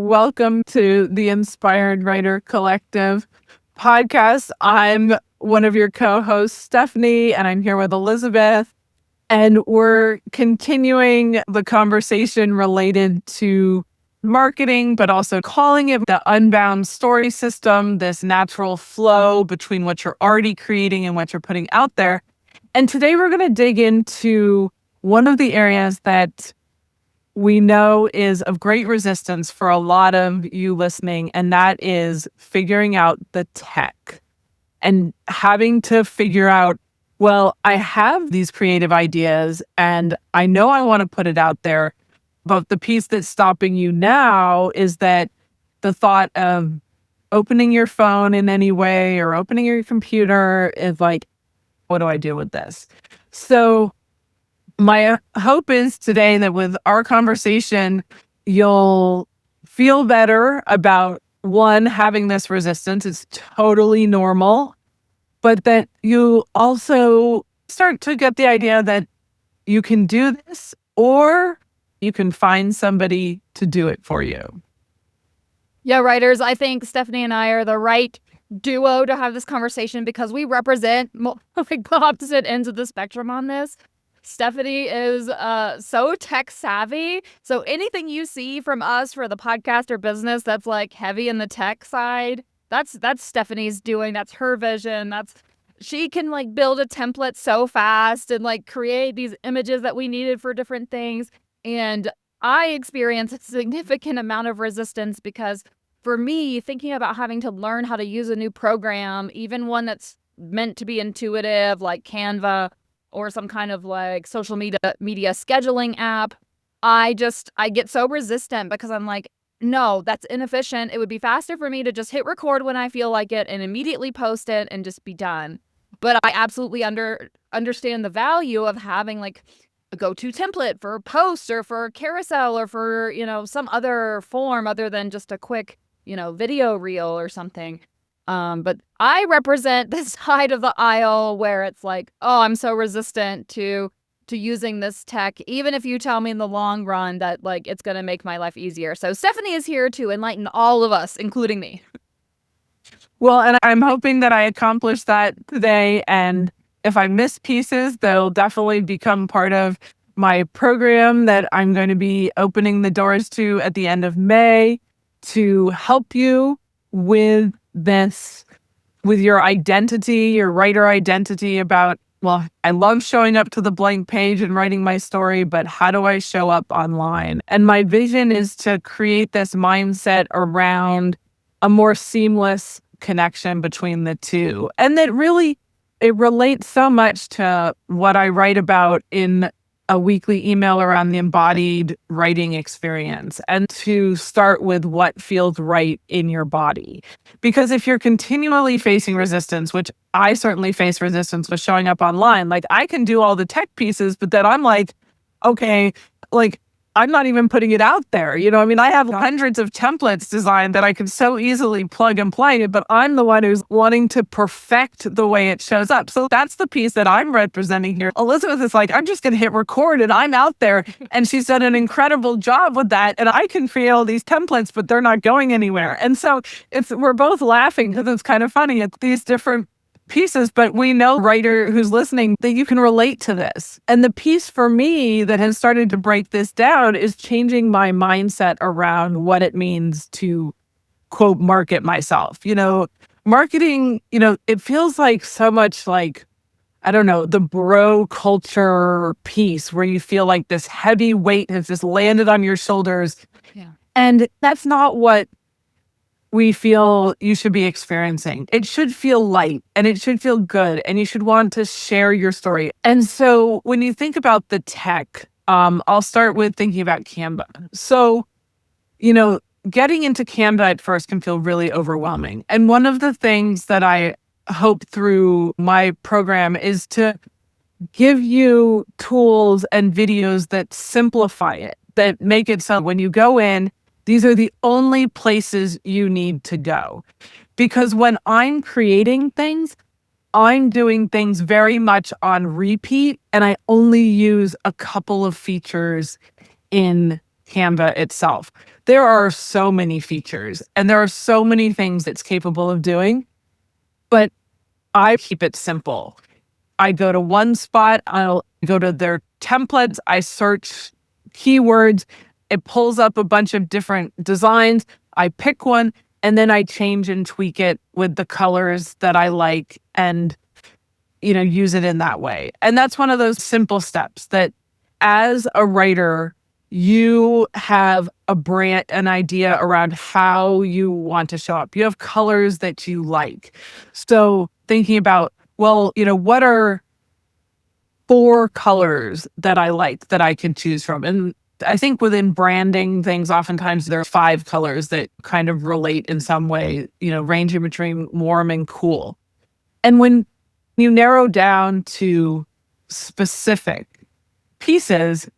Welcome to the Inspired Writer Collective podcast. I'm one of your co-hosts, Stephanie, and I'm here with Elizabeth. And we're continuing the conversation related to marketing, but also calling it the unbound story system, this natural flow between what you're already creating and what you're putting out there. And today we're going to dig into one of the areas that we know is of great resistance for a lot of you listening, and that is figuring out the tech and having to figure out, well, I have these creative ideas and I know I want to put it out there, but the piece that's stopping you now is that the thought of opening your phone in any way or opening your computer is like, what do I do with this? So my hope is today that with our conversation, you'll feel better about one, having this resistance. It's totally normal, but that you also start to get the idea that you can do this or you can find somebody to do it for you. Yeah, writers, I think Stephanie and I are the right duo to have this conversation because we represent the opposite ends of the spectrum on this. Stephanie is so tech savvy. So anything you see from us for the podcast or business that's like heavy in the tech side, that's Stephanie's doing. That's her vision. She can like build a template so fast and like create these images that we needed for different things. And I experience a significant amount of resistance because for me, thinking about having to learn how to use a new program, even one that's meant to be intuitive like Canva, or some kind of like social media scheduling app, I get so resistant because I'm like, no, that's inefficient. It would be faster for me to just hit record when I feel like it and immediately post it and just be done. But I absolutely understand the value of having like a go-to template for posts or for carousel or for, some other form other than just a quick, video reel or something. But I represent this side of the aisle where it's like, oh, I'm so resistant to using this tech, even if you tell me in the long run that like it's going to make my life easier. So Stephanie is here to enlighten all of us, including me. Well, and I'm hoping that I accomplish that today. And if I miss pieces, they'll definitely become part of my program that I'm going to be opening the doors to at the end of May to help you with this, with your identity, your writer identity about, well, I love showing up to the blank page and writing my story, but how do I show up online? And my vision is to create this mindset around a more seamless connection between the two. And that really, it relates so much to what I write about in a weekly email around the embodied writing experience, and to start with what feels right in your body. Because if you're continually facing resistance, which I certainly face resistance with showing up online, like I can do all the tech pieces, but then I'm like, okay, like I'm not even putting it out there. I have hundreds of templates designed that I can so easily plug and play, but I'm the one who's wanting to perfect the way it shows up. So that's the piece that I'm representing here. Elizabeth is like, I'm just going to hit record and I'm out there. And she's done an incredible job with that. And I can create all these templates, but they're not going anywhere. And so we're both laughing because it's kind of funny. It's these different pieces, but we know, writer who's listening, that you can relate to this. And the piece for me that has started to break this down is changing my mindset around what it means to, quote, market myself. Marketing, it feels like so much like, I don't know, the bro culture piece where you feel like this heavy weight has just landed on your shoulders. Yeah. And that's not what we feel you should be experiencing. It should feel light and it should feel good, and you should want to share your story. And so when you think about the tech, I'll start with thinking about Canva. So, getting into Canva at first can feel really overwhelming. And one of the things that I hope through my program is to give you tools and videos that simplify it, that make it so when you go in, these are the only places you need to go. Because when I'm creating things, I'm doing things very much on repeat, and I only use a couple of features in Canva itself. There are so many features and there are so many things it's capable of doing, but I keep it simple. I go to one spot, I'll go to their templates, I search keywords, it pulls up a bunch of different designs, I pick one, and then I change and tweak it with the colors that I like and, use it in that way. And that's one of those simple steps that as a writer, you have an idea around how you want to show up. You have colors that you like. So thinking about, well, what are 4 colors that I like that I can choose from? And I think within branding things, oftentimes there are 5 colors that kind of relate in some way, ranging between warm and cool. And when you narrow down to specific pieces,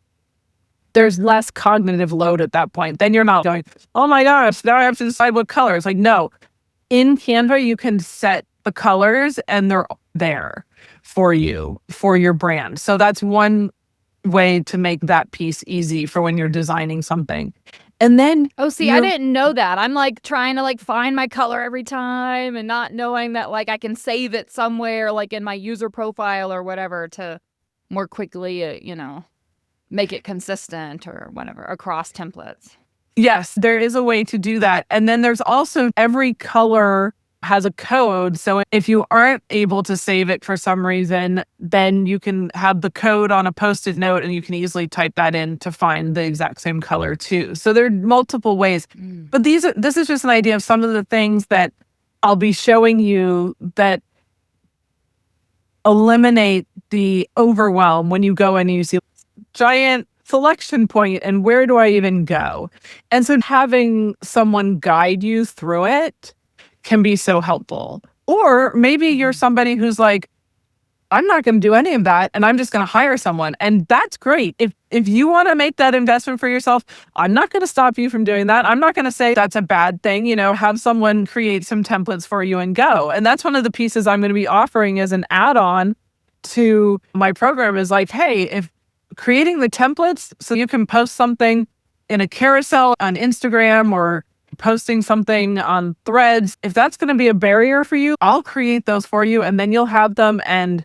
there's less cognitive load at that point. Then you're not going, oh my gosh, now I have to decide what color. It's like, no, in Canva, you can set the colors and they're there for you, for your brand. So that's one way to make that piece easy for when you're designing something. And then I didn't know that. I'm like trying to like find my color every time and not knowing that like I can save it somewhere like in my user profile or whatever to more quickly, make it consistent or whatever across templates. Yes, there is a way to do that. And then there's also every color has a code. So if you aren't able to save it for some reason, then you can have the code on a Post-it note and you can easily type that in to find the exact same color too. So there are multiple ways. But this is just an idea of some of the things that I'll be showing you that eliminate the overwhelm when you go in and you see giant selection point and where do I even go? And so having someone guide you through it can be so helpful. Or maybe you're somebody who's like, I'm not going to do any of that and I'm just going to hire someone. And that's great. If you want to make that investment for yourself, I'm not going to stop you from doing that. I'm not going to say that's a bad thing. Have someone create some templates for you and go. And that's one of the pieces I'm going to be offering as an add-on to my program is like, hey, if creating the templates so you can post something in a carousel on Instagram or posting something on Threads, if that's going to be a barrier for you, I'll create those for you and then you'll have them and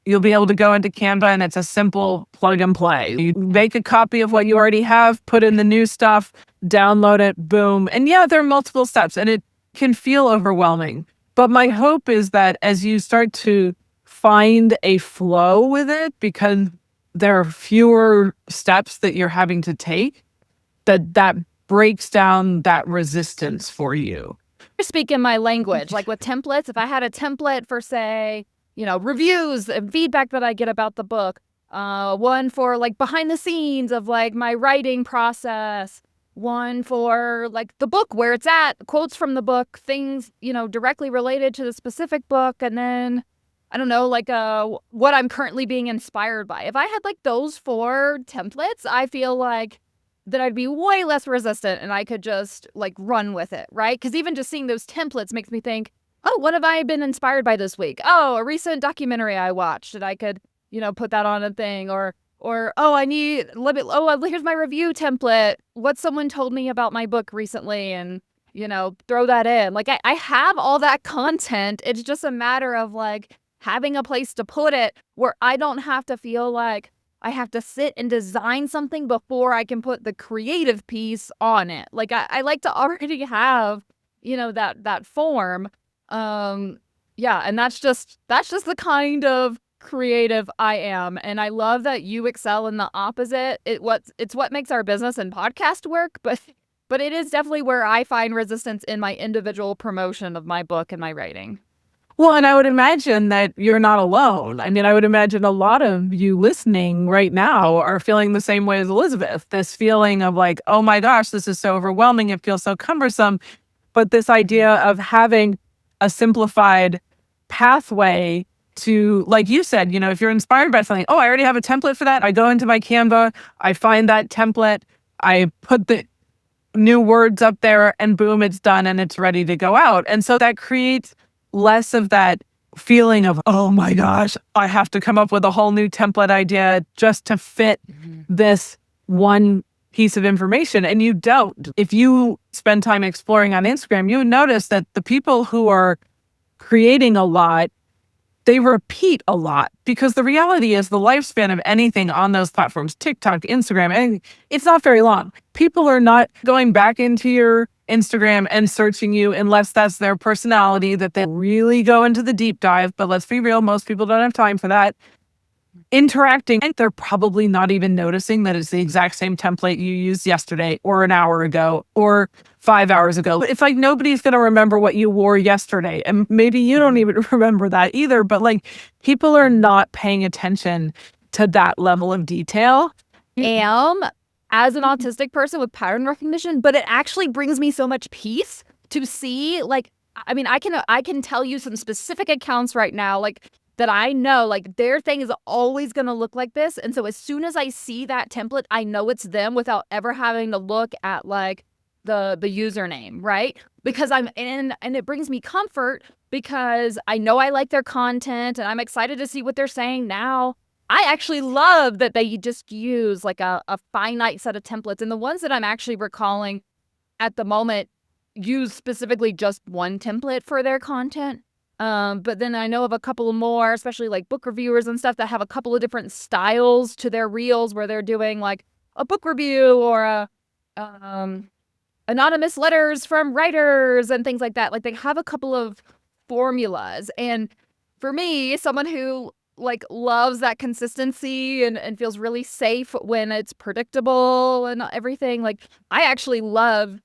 you'll be able to go into Canva and it's a simple plug and play. You make a copy of what you already have, put in the new stuff, download it, boom. And yeah, there are multiple steps and it can feel overwhelming. But my hope is that as you start to find a flow with it, because there are fewer steps that you're having to take, that breaks down that resistance for you. Speak in my language, like with templates, if I had a template for, say, reviews and feedback that I get about the book, one for like behind the scenes of like my writing process, one for like the book, where it's at, quotes from the book, things, directly related to the specific book, and then I don't know, like what I'm currently being inspired by. If I had like those 4 templates, I feel like that I'd be way less resistant and I could just like run with it, right? Because even just seeing those templates makes me think, oh, what have I been inspired by this week? Oh, a recent documentary I watched and I could, put that on a thing or oh, here's my review template. What someone told me about my book recently and, throw that in. Like I have all that content. It's just a matter of like having a place to put it where I don't have to feel like I have to sit and design something before I can put the creative piece on it. Like I like to already have, that form. Yeah, and that's just the kind of creative I am. And I love that you excel in the opposite. It's what makes our business and podcast work, but it is definitely where I find resistance in my individual promotion of my book and my writing. Well, and I would imagine that you're not alone. I mean, I would imagine a lot of you listening right now are feeling the same way as Elizabeth, this feeling of like, oh my gosh, this is so overwhelming. It feels so cumbersome. But this idea of having a simplified pathway to, like you said, if you're inspired by something, oh, I already have a template for that. I go into my Canva, I find that template, I put the new words up there and boom, it's done and it's ready to go out. And so that creates less of that feeling of, oh my gosh, I have to come up with a whole new template idea just to fit this one piece of information and you don't. If you spend time exploring on Instagram, you would notice that the people who are creating a lot, they repeat a lot, because the reality is the lifespan of anything on those platforms, TikTok, Instagram, and it's not very long. People are not going back into your Instagram and searching you unless that's their personality, that they really go into the deep dive. But let's be real, most people don't have time for that. Interacting, and they're probably not even noticing that it's the exact same template you used yesterday or an hour ago or 5 hours ago. It's like nobody's going to remember what you wore yesterday. And maybe you don't even remember that either. But like people are not paying attention to that level of detail. As an autistic person with pattern recognition, but it actually brings me so much peace to see, like, I mean, I can tell you some specific accounts right now, like, that I know, like, their thing is always going to look like this. And so as soon as I see that template, I know it's them without ever having to look at, like, the username, right? Because I'm in, and it brings me comfort because I know I like their content and I'm excited to see what they're saying now. I actually love that they just use like a finite set of templates. And the ones that I'm actually recalling at the moment use specifically just one template for their content. But then I know of a couple more, especially like book reviewers and stuff, that have a couple of different styles to their reels where they're doing like a book review or anonymous letters from writers and things like that. Like they have a couple of formulas. And for me, someone who like loves that consistency and feels really safe when it's predictable and everything, like I actually love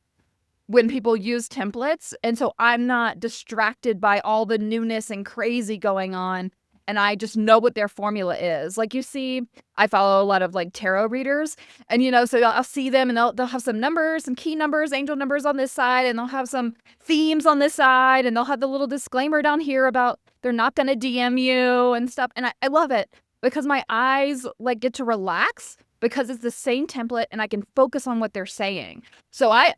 when people use templates. And so I'm not distracted by all the newness and crazy going on. And I just know what their formula is. Like you see, I follow a lot of like tarot readers and, you know, so I'll see them and they'll have some numbers, some key numbers, angel numbers on this side, and they'll have some themes on this side, and they'll have the little disclaimer down here about they're not going to DM you and stuff. And I love it because my eyes like get to relax because it's the same template and I can focus on what they're saying. So I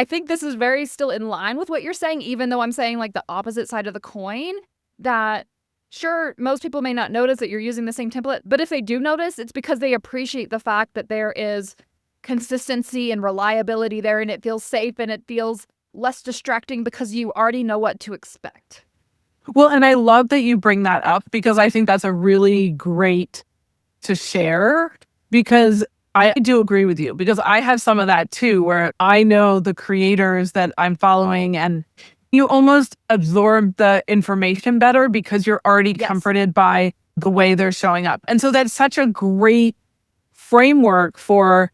think this is very still in line with what you're saying, even though I'm saying like the opposite side of the coin, that sure, most people may not notice that you're using the same template, but if they do notice, it's because they appreciate the fact that there is consistency and reliability there, and it feels safe and it feels less distracting because you already know what to expect. Well, and I love that you bring that up because I think that's a really great to share, because I do agree with you, because I have some of that too, where I know the creators that I'm following and you almost absorb the information better because you're already comforted by the way they're showing up. And so that's such a great framework for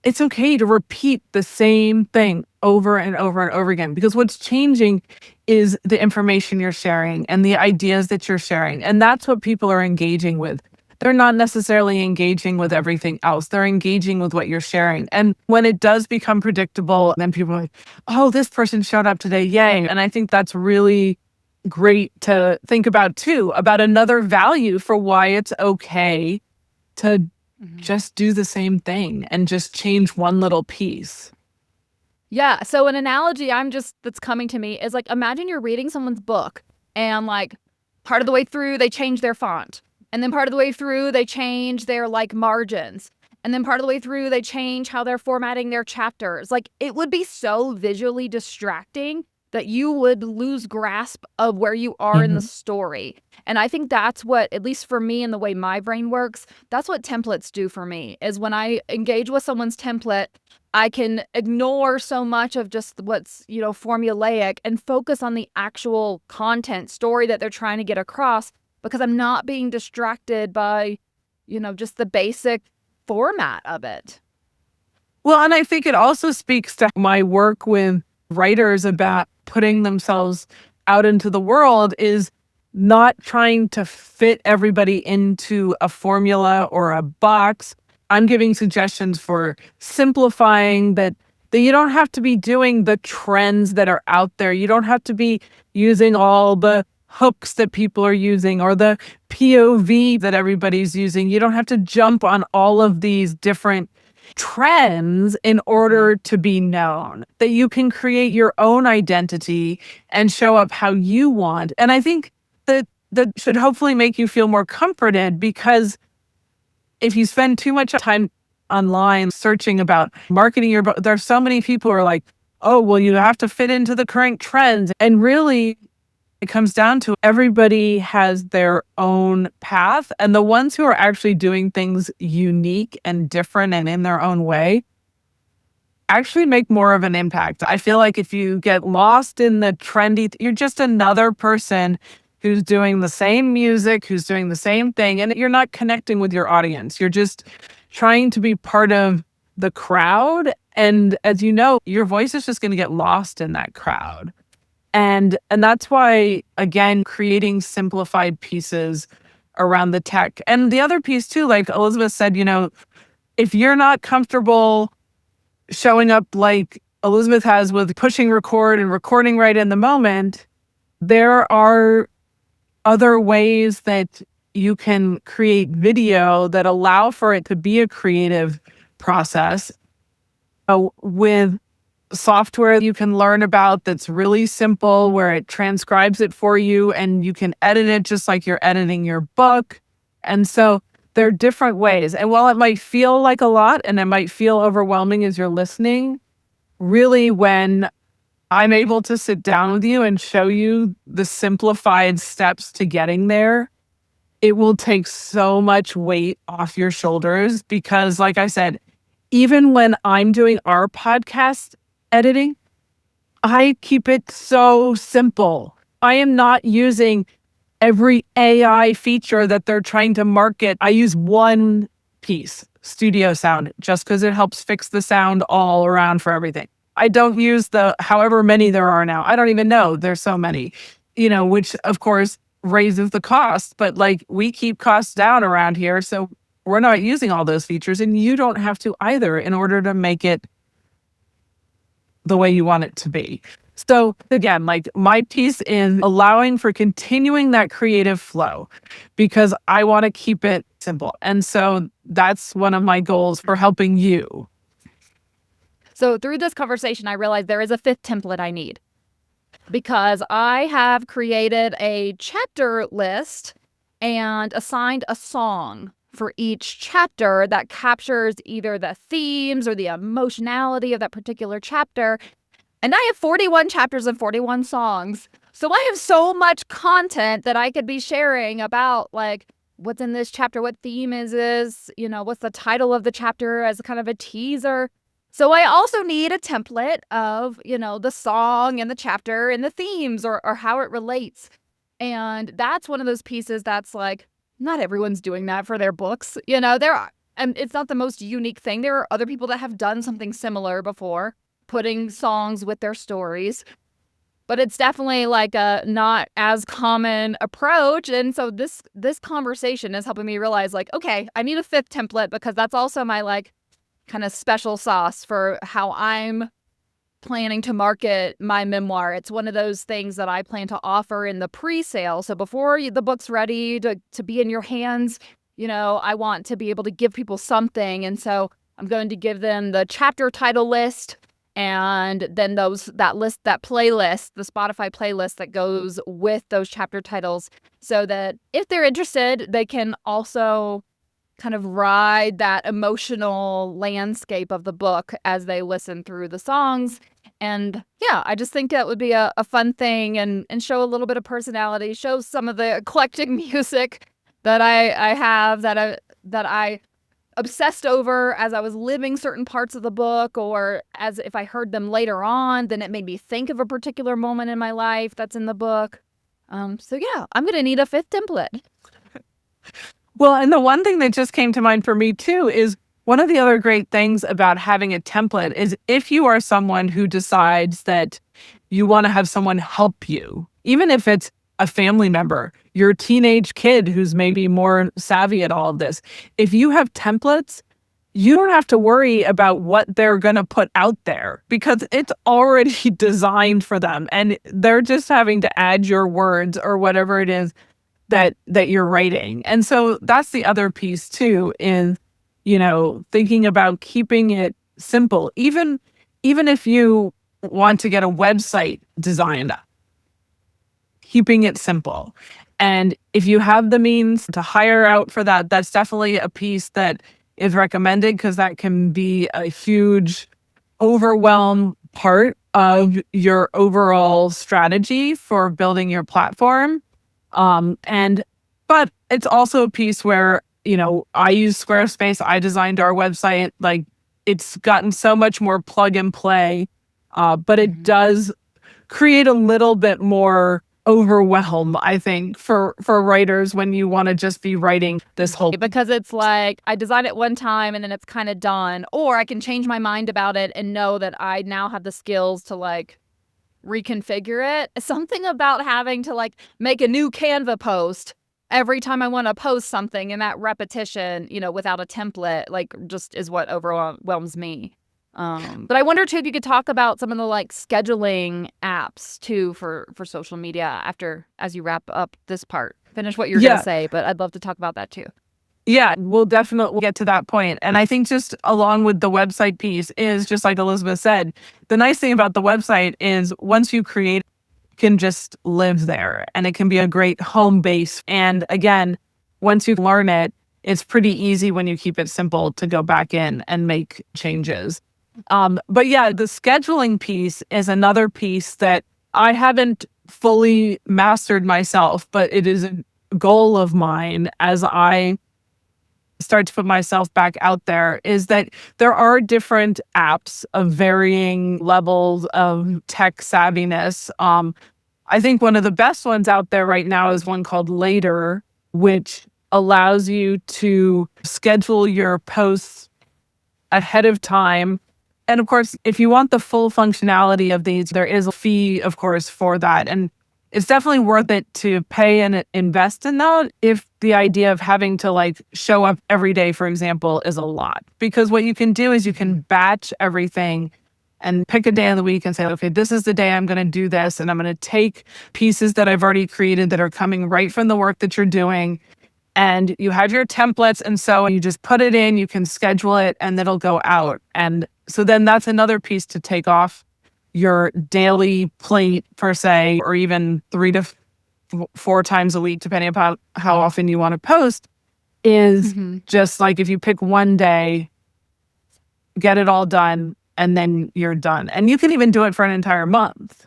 it's okay to repeat the same thing over and over and over again, because what's changing is the information you're sharing and the ideas that you're sharing. And that's what people are engaging with. They're not necessarily engaging with everything else. They're engaging with what you're sharing. And when it does become predictable, then people are like, oh, this person showed up today. Yay. And I think that's really great to think about too, about another value for why it's okay to just do the same thing and just change one little piece. Yeah. So an analogy that's coming to me is like, imagine you're reading someone's book and like part of the way through they change their font. And then part of the way through, they change their like margins. And then part of the way through, they change how they're formatting their chapters. Like it would be so visually distracting that you would lose grasp of where you are in the story. And I think that's what, at least for me and the way my brain works, that's what templates do for me, is when I engage with someone's template, I can ignore so much of just what's, you know, formulaic and focus on the actual content story that they're trying to get across, because I'm not being distracted by, you know, just the basic format of it. Well, and I think it also speaks to my work with writers about putting themselves out into the world, is not trying to fit everybody into a formula or a box. I'm giving suggestions for simplifying that you don't have to be doing the trends that are out there. You don't have to be using all the hooks that people are using or the POV that everybody's using. You don't have to jump on all of these different trends in order to be known, that you can create your own identity and show up how you want. And I think that should hopefully make you feel more comforted, because if you spend too much time online searching about marketing your book, there's so many people who are like, oh, well, you have to fit into the current trends. And really, it comes down to everybody has their own path. And the ones who are actually doing things unique and different and in their own way actually make more of an impact. I feel like if you get lost in the trendy, you're just another person who's doing the same music, who's doing the same thing, and you're not connecting with your audience. You're just trying to be part of the crowd. And as you know, your voice is just going to get lost in that crowd. And that's why, again, creating simplified pieces around the tech. And the other piece too, like Elizabeth said, if you're not comfortable showing up like Elizabeth has with pushing record and recording right in the moment, there are other ways that you can create video that allow for it to be a creative process. With software you can learn about that's really simple, where it transcribes it for you and you can edit it just like you're editing your book. And so there are different ways. And while it might feel like a lot and it might feel overwhelming as you're listening, really when I'm able to sit down with you and show you the simplified steps to getting there, it will take so much weight off your shoulders. Because like I said, even when I'm doing our podcast editing, I keep it so simple. I am not using every AI feature that they're trying to market. I use one piece, studio sound, just because it helps fix the sound all around for everything. I don't use the however many there are now. I don't even know. There's so many, which of course raises the cost, but like we keep costs down around here. So we're not using all those features, and you don't have to either in order to make it the way you want it to be. So again, like my piece is allowing for continuing that creative flow because I want to keep it simple. And so that's one of my goals for helping you. So through this conversation, I realized there is a fifth template I need because I have created a chapter list and assigned a song for each chapter that captures either the themes or the emotionality of that particular chapter. And I have 41 chapters and 41 songs. So I have so much content that I could be sharing about like what's in this chapter, what theme is this, what's the title of the chapter as kind of a teaser. So I also need a template of, the song and the chapter and the themes or how it relates. And that's one of those pieces that's like, not everyone's doing that for their books. And it's not the most unique thing. There are other people that have done something similar before, putting songs with their stories. But it's definitely like a not as common approach. And so this conversation is helping me realize like, okay, I need a fifth template because that's also my like kind of special sauce for how I'm planning to market my memoir. It's one of those things that I plan to offer in the pre-sale. So before the book's ready to be in your hands, I want to be able to give people something. And so I'm going to give them the chapter title list and then that playlist, the Spotify playlist that goes with those chapter titles so that if they're interested, they can also kind of ride that emotional landscape of the book as they listen through the songs. And yeah, I just think that would be a fun thing and show a little bit of personality, show some of the eclectic music that I have that I obsessed over as I was living certain parts of the book, or as if I heard them later on, then it made me think of a particular moment in my life that's in the book. So yeah, I'm going to need a fifth template. Well, and the one thing that just came to mind for me too is one of the other great things about having a template is if you are someone who decides that you want to have someone help you, even if it's a family member, your teenage kid who's maybe more savvy at all of this, if you have templates, you don't have to worry about what they're going to put out there because it's already designed for them and they're just having to add your words or whatever it is that you're writing. And so that's the other piece too, is, thinking about keeping it simple. Even if you want to get a website designed, keeping it simple. And if you have the means to hire out for that, that's definitely a piece that is recommended, because that can be a huge overwhelm part of your overall strategy for building your platform. But it's also a piece where, I use Squarespace. I designed our website. Like, it's gotten so much more plug and play, but it does create a little bit more overwhelm, I think, for writers when you want to just be writing this whole. Because it's like I designed it one time and then it's kind of done, or I can change my mind about it and know that I now have the skills to like reconfigure it. Something about having to like make a new Canva post every time I want to post something, and that repetition, without a template, like just is what overwhelms me. But I wonder too if you could talk about some of the like scheduling apps too for social media as you wrap up this part. Finish what you're gonna say, but I'd love to talk about that too. Yeah, we'll definitely get to that point. And I think just along with the website piece is just like Elizabeth said, the nice thing about the website is once you create, you can just live there, and it can be a great home base. And again, once you learn it, it's pretty easy when you keep it simple to go back in and make changes. But yeah, the scheduling piece is another piece that I haven't fully mastered myself, but it is a goal of mine as I start to put myself back out there, is that there are different apps of varying levels of tech savviness. I think one of the best ones out there right now is one called Later, which allows you to schedule your posts ahead of time. And of course, if you want the full functionality of these, there is a fee, of course, for that. And it's definitely worth it to pay and invest in that if the idea of having to like show up every day, for example, is a lot. Because what you can do is you can batch everything and pick a day of the week and say, okay, this is the day I'm going to do this. And I'm going to take pieces that I've already created that are coming right from the work that you're doing. And you have your templates. And so you just put it in, you can schedule it, and it'll go out. And so then that's another piece to take off your daily plate, per se, or even 3 to 4 times a week, depending upon how often you want to post, is just like if you pick one day, get it all done, and then you're done. And you can even do it for an entire month.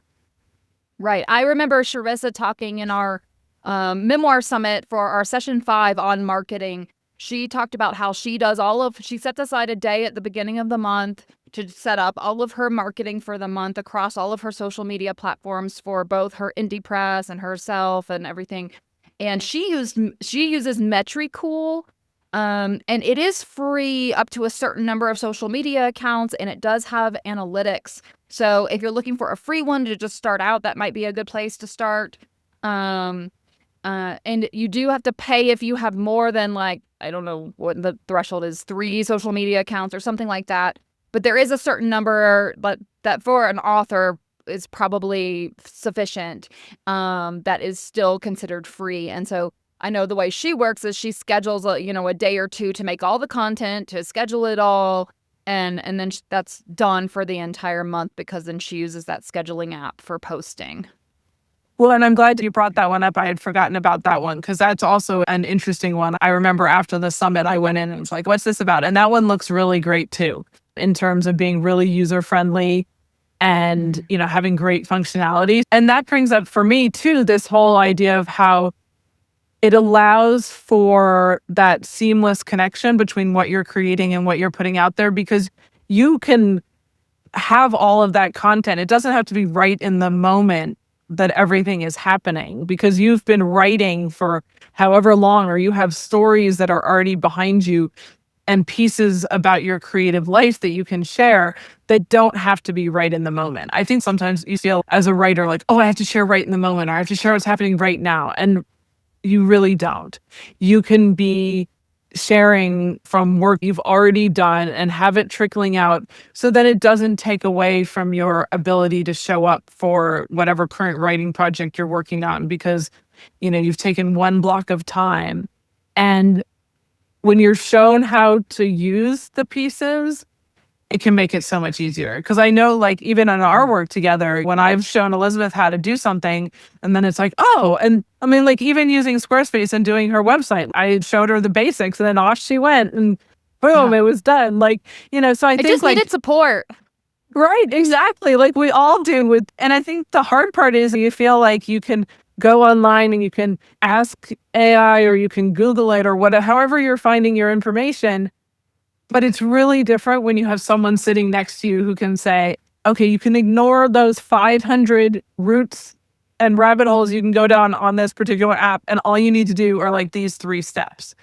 Right. I remember Sharissa talking in our memoir summit for our session 5 on marketing. She talked about how she sets aside a day at the beginning of the month to set up all of her marketing for the month across all of her social media platforms for both her indie press and herself and everything. And she uses Metricool, and it is free up to a certain number of social media accounts, and it does have analytics. So if you're looking for a free one to just start out, that might be a good place to start. And you do have to pay if you have more than, like, I don't know what the threshold is, 3 social media accounts or something like that. But there is a certain number, but that for an author is probably sufficient, that is still considered free. And so I know the way she works is she schedules a day or two to make all the content, to schedule it all, and then that's done for the entire month, because then she uses that scheduling app for posting. Well, and I'm glad you brought that one up. I had forgotten about that one, because that's also an interesting one. I remember after the summit, I went in and was like, what's this about? And that one looks really great too, in terms of being really user-friendly and, having great functionality. And that brings up for me too, this whole idea of how it allows for that seamless connection between what you're creating and what you're putting out there, because you can have all of that content. It doesn't have to be right in the moment that everything is happening, because you've been writing for however long, or you have stories that are already behind you and pieces about your creative life that you can share that don't have to be right in the moment. I think sometimes you feel as a writer like, oh, I have to share right in the moment, or I have to share what's happening right now. And you really don't. You can be sharing from work you've already done and have it trickling out, so that it doesn't take away from your ability to show up for whatever current writing project you're working on, because you've taken one block of time. And when you're shown how to use the pieces, it can make it so much easier. Because I know, like, even in our work together, when I've shown Elizabeth how to do something, and then it's like, oh, and I mean, like, even using Squarespace and doing her website, I showed her the basics, and then off she went. And boom, Yeah. it was done. Like, so I It think just like, needed support. right, exactly. Like we all do and I think the hard part is you feel like you can go online and you can ask AI or you can Google it or whatever, however you're finding your information. But it's really different when you have someone sitting next to you who can say, okay, you can ignore those 500 routes and rabbit holes you can go down on this particular app. And all you need to do are like these 3 steps.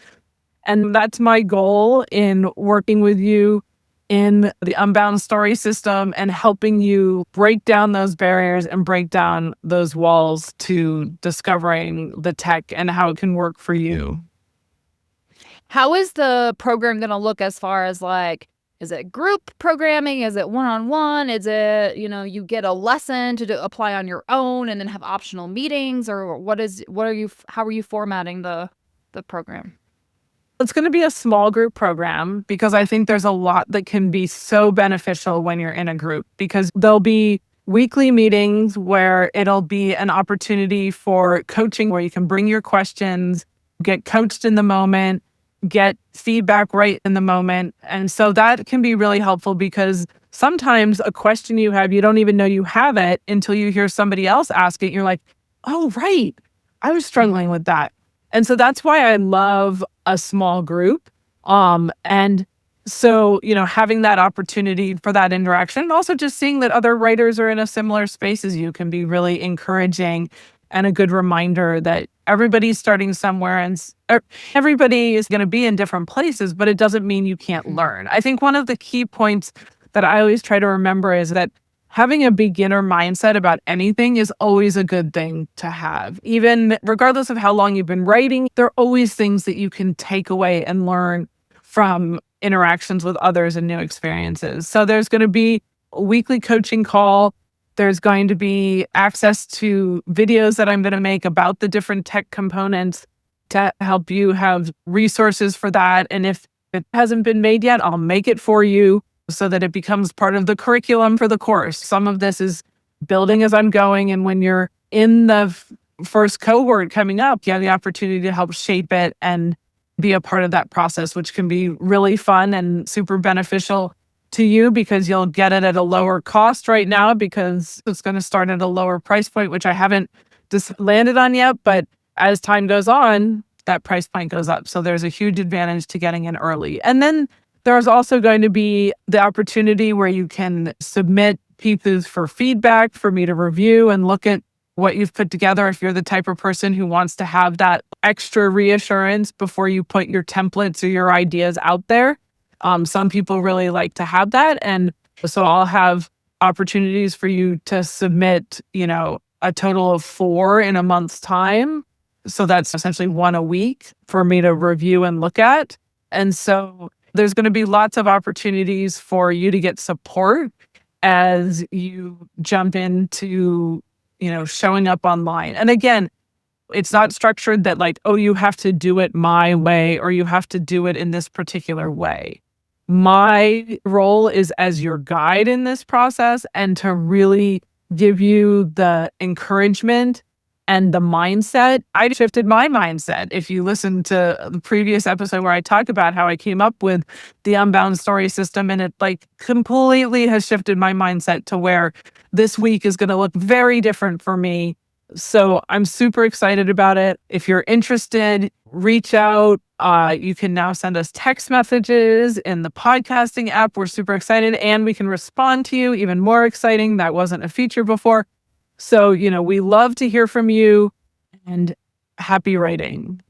And that's my goal in working with you in the Unbound Story system and helping you break down those barriers and break down those walls to discovering the tech and how it can work for you. How is the program going to look as far as like, is it group programming? Is it one-on-one? Is it, you get a lesson to apply on your own and then have optional meetings? Or how are you formatting the program? It's going to be a small group program because I think there's a lot that can be so beneficial when you're in a group, because there'll be weekly meetings where it'll be an opportunity for coaching where you can bring your questions, get coached in the moment, get feedback right in the moment. And so that can be really helpful because sometimes a question you have, you don't even know you have it until you hear somebody else ask it. You're like, oh, right. I was struggling with that. And so that's why I love a small group. And so, having that opportunity for that interaction and also just seeing that other writers are in a similar space as you can be really encouraging and a good reminder that everybody's starting somewhere and everybody is going to be in different places, but it doesn't mean you can't learn. I think one of the key points that I always try to remember is that having a beginner mindset about anything is always a good thing to have. Even regardless of how long you've been writing, there are always things that you can take away and learn from interactions with others and new experiences. So there's going to be a weekly coaching call. There's going to be access to videos that I'm going to make about the different tech components to help you have resources for that. And if it hasn't been made yet, I'll make it for you so that it becomes part of the curriculum for the course. Some of this is building as I'm going. And when you're in the first cohort coming up, you have the opportunity to help shape it and be a part of that process, which can be really fun and super beneficial to you because you'll get it at a lower cost right now because it's going to start at a lower price point, which I haven't just landed on yet. But as time goes on, that price point goes up. So there's a huge advantage to getting in early. And then there's also going to be the opportunity where you can submit pieces for feedback for me to review and look at what you've put together if you're the type of person who wants to have that extra reassurance before you put your templates or your ideas out there. Some people really like to have that. And so I'll have opportunities for you to submit, a total of 4 in a month's time. So that's essentially 1 a week for me to review and look at. And so there's going to be lots of opportunities for you to get support as you jump into, showing up online. And again, it's not structured that like, oh, you have to do it my way or you have to do it in this particular way. My role is as your guide in this process and to really give you the encouragement and the mindset. I shifted my mindset. If you listen to the previous episode where I talk about how I came up with the Unbound Story system, and it like completely has shifted my mindset to where this week is going to look very different for me. So I'm super excited about it. If you're interested, reach out. You can now send us text messages in the podcasting app. We're super excited and we can respond to you. Even more exciting. That wasn't a feature before. So, we love to hear from you and happy writing.